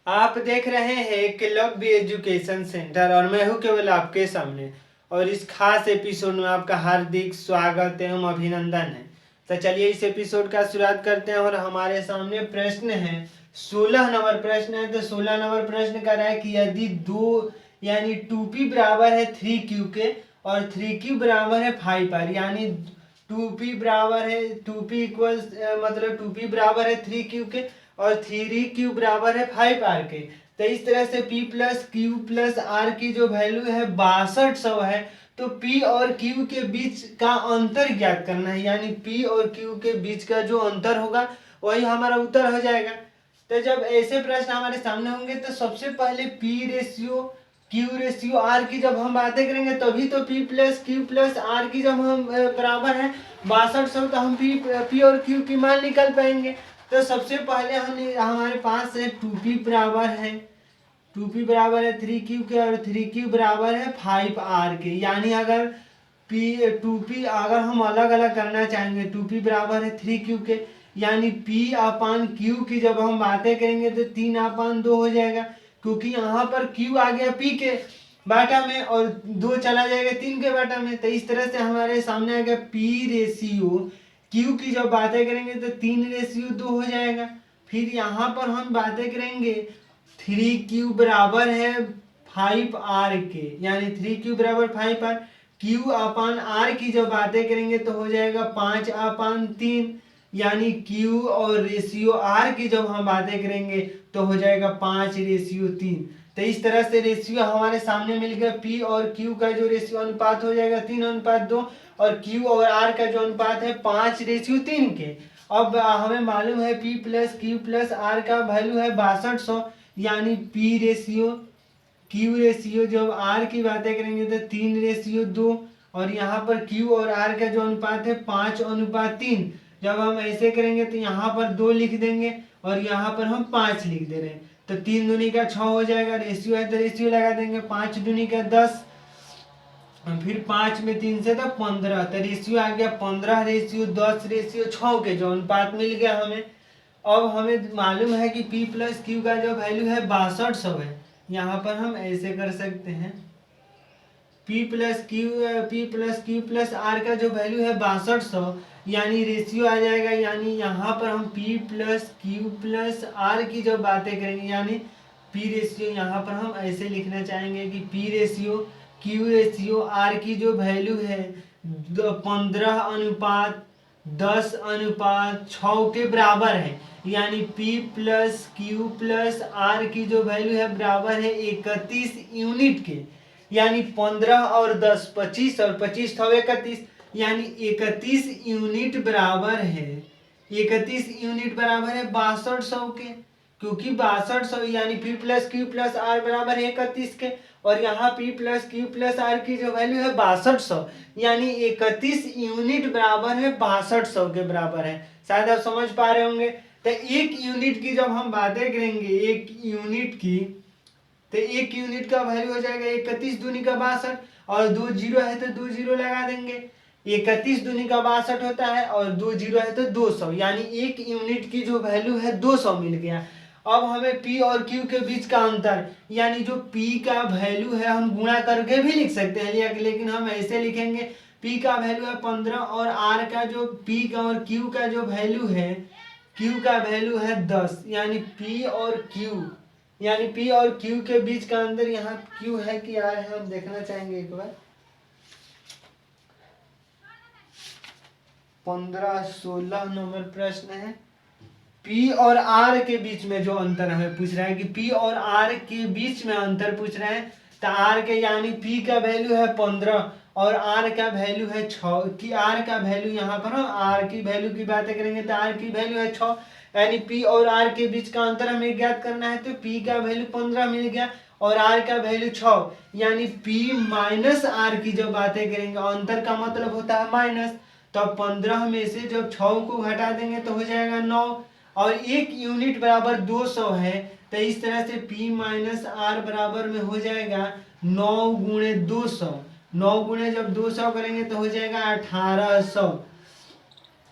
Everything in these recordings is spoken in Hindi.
आप देख रहे हैं एकलव्य एजुकेशन सेंटर और मैं हूं केवल आपके सामने। और इस खास एपिसोड में आपका हार्दिक स्वागत एवं अभिनंदन है। तो चलिए इस एपिसोड का शुरुआत करते हैं। और हमारे सामने प्रश्न है, 16 नंबर प्रश्न है। तो 16 नंबर प्रश्न कर रहा है कि यदि दो यानी 2p बराबर है 3q के और 3q बराबर है 5r, यानी 2p बराबर है 2p इक्वल मतलब 2p बराबर है 3q के और 3q बराबर है 5r के। तो इस तरह से p plus q plus r की जो वैल्यू है 6200 है। तो p और q के बीच का अंतर ज्ञात करना है, यानी p और q के बीच का जो अंतर होगा वही हमारा उत्तर हो जाएगा। तो जब ऐसे प्रश्न हमारे सामने होंगे तो सबसे पहले p ratio q ratio r की जब हम बातें करेंगे तभी तो p plus q plus r की जब हम बराबर है 6200 तो हम p और q की मान निकाल पाएंगे। तो सबसे पहले हम हमारे पास है 2p बराबर है 3q के और 3q बराबर है 5r के। यानी अगर 2p अगर हम अलग अलग करना चाहेंगे 2p बराबर है 3q के, यानी p अपान q की जब हम बातें करेंगे तो 3/2 हो जाएगा, क्योंकि यहाँ पर q आ गया p के बाटा में और 2 चला जाएगा 3 के बाटा में। तो इस तरह से हमारे सामने आ गया p रेशियो q की जब बातें करेंगे तो 3:2 हो जाएगा। फिर यहाँ पर हम बातें करेंगे 3q बराबर है 5r के, यानी 3q बराबर 5r। q अपान r की जब बातें करेंगे तो हो जाएगा 5/3, यानी q और रेशियो r की जब हम बातें करेंगे तो हो जाएगा 5:3। तो इस तरह से रेशियो हमारे सामने मिल गया। p और q का जो रेशियो अनुपात हो जाएगा 3:2 और q और r का जो अनुपात है 5:3 के। अब हमें मालूम है p plus q plus r का वैल्यू है 6200, यानी p रेशियो q रेशियो जब r की बातें करेंगे तो 3:2 और यहाँ पर q और r का जो अनुपात है 5:3। जब हम ऐसे करेंगे तो यहाँ पर 2 लिख देंगे और यहाँ पर हम 5 लिख दे रहे हैं। तो 3 दूनी का 6 हो जाएगा, रेशियो है तो रेशियो लगा देंगे, 5 दूनी का 10, फिर 5 में 3 से तो 15। तो रेशियो आ गया 15:10:6 के जो अनुपात मिल गया हमें। अब हमें मालूम है कि p प्लस q का जो वैल्यू है 6200 है। यहाँ पर हम ऐसे कर सकते हैं, p plus q plus r का जो वैल्यू है 6200, यानी रेशियो आ जाएगा, यानी यहाँ पर हम p plus q plus r की जो बातें करेंगे, यानी p रेशियो यहाँ पर हम ऐसे लिखना चाहेंगे कि p ratio q ratio r की जो वैल्यू है 15:10:6 के बराबर है, यानी p plus q plus r की जो वैल्यू है बराबर है 31 यूनिट के। यानी 15 और 10 25 और 25 था 31, यानी 31 यूनिट बराबर है 61 यूनिट बराबर है 6200 के, क्योंकि 6200 यानी p plus q plus r बराबर है 31 के और यहाँ p plus q plus r की जो वैल्यू है 6200, यानी 31 यूनिट बराबर है 6200 के बराबर है। शायद आप समझ पा रहे होंगे। तो एक यूनिट की जब हम बातें करेंगे एक यूनिट की, तो एक यूनिट का वैल्यू हो जाएगा 31 दूनी का 62 और 2 जीरो है तो 2 जीरो लगा देंगे। 31 दूनी का 62 होता है और 2 जीरो है तो 200, यानी एक यूनिट की जो वैल्यू है 200 मिल गया। अब हमें p और q के बीच का अंतर, यानी जो p का वैल्यू है हम गुणा करके भी लिख सकते हैं, लेकिन हम ऐसे लिखेंगे p का वैल्यू है 15 और r का जो p का और q का जो वैल्यू है q का वैल्यू है 10, यानी p और q के बीच का अंतर यहाँ q है कि r है हम देखना चाहेंगे एक बार। 15-16 नंबर प्रश्न है। p और r के बीच में जो अंतर हमें पूछ रहा है कि p और r के बीच में अंतर पूछ रहे हैं। तो r के यानी p का वैल्यू है 15 और r का वैल्यू है 6 कि r का वैल्यू यहाँ पर हम r की वैल्यू की बातें करेंगे तो r की वैल्यू है 6, यानी p और r के बीच का अंतर हमें ज्ञात करना है। तो p का वैल्यू 15 मिल गया और r का वैल्यू 6, यानी p माइनस r की जब बातें करेंगे, अंतर का मतलब होता है माइनस, तो 15 में से जब 6 को घटा देंगे तो हो जाएगा 9 और एक यूनिट बराबर 200 है। तो इस तरह से p माइनस r बराबर में हो जाएगा 9 गुणे 200। 9 गुणे जब 200 करेंगे तो हो जाएगा 1800।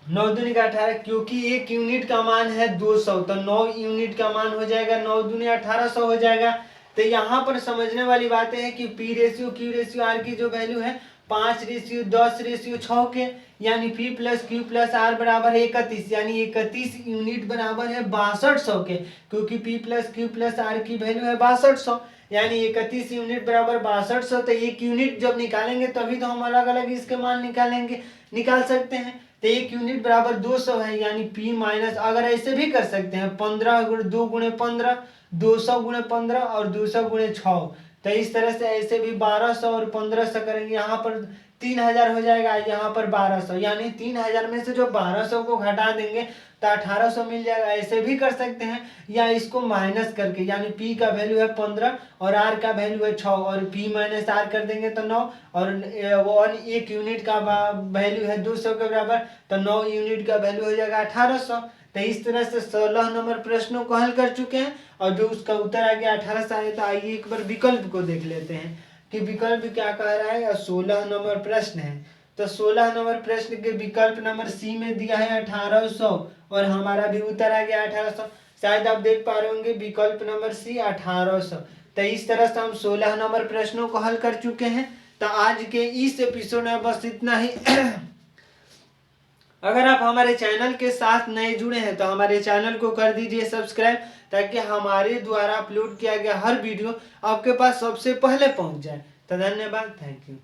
9 दूनी का 18, क्योंकि एक यूनिट का मान है 200 तो 9 यूनिट का मान हो जाएगा, 9 दूनी 1800 हो जाएगा। तो यहाँ पर समझने वाली बातें हैं कि P ratio Q ratio R की जो वैल्यू है 5:10:6 के, यानी P plus Q plus R बराबर 31, यानी 31 यूनिट बराबर है 6200 के, क्योंकि P plus Q plus R की वैल्यू है 6200, यानी 31 यूनिट बराबर 6200। तो एक यूनिट जब निकालेंगे तभी तो हम अलग अलग इसके मान निकाल सकते हैं। तो एक यूनिट बराबर 200 है, यानी पी माइनस, अगर ऐसे भी कर सकते हैं 15 2 गुणे 15, 200 गुणे 15 और 200 गुणे 6। तो इस तरह से ऐसे भी 1200 और 1500 करेंगे, यहाँ पर 3000 हो जाएगा, यहाँ पर 1200, यानी 3000 में से जो 1200 को घटा देंगे तो 1800 मिल जाएगा। ऐसे भी कर सकते हैं, या इसको माइनस करके, यानी पी का वैल्यू है 15 और आर का वैल्यू है 6 और पी माइनस आर कर देंगे तो 9, और एक यूनिट का वैल्यू है 200 के बराबर, तो 9 यूनिट का वैल्यू हो जाएगा 1800। तो इस तरह से 16 नंबर प्रश्नों को हल कर चुके हैं, और जो उसका उत्तर आ गया 1800 आए। तो आइए एक बार विकल्प को देख लेते हैं कि विकल्प क्या कह रहा है। 16 नंबर प्रश्न है, तो 16 नंबर प्रश्न के विकल्प नंबर सी में दिया है 1800, और हमारा भी उत्तर आ गया 1800। शायद आप देख पा रहे होंगे विकल्प नंबर सी 1800। तो इस तरह से हम 16 नंबर प्रश्नों को हल कर चुके हैं। तो आज के इस एपिसोड में बस इतना ही। अगर आप हमारे चैनल के साथ नए जुड़े हैं तो हमारे चैनल को कर दीजिए सब्सक्राइब, ताकि हमारे द्वारा अपलोड किया गया हर वीडियो आपके पास सबसे पहले पहुंच जाए। तो धन्यवाद, थैंक यू।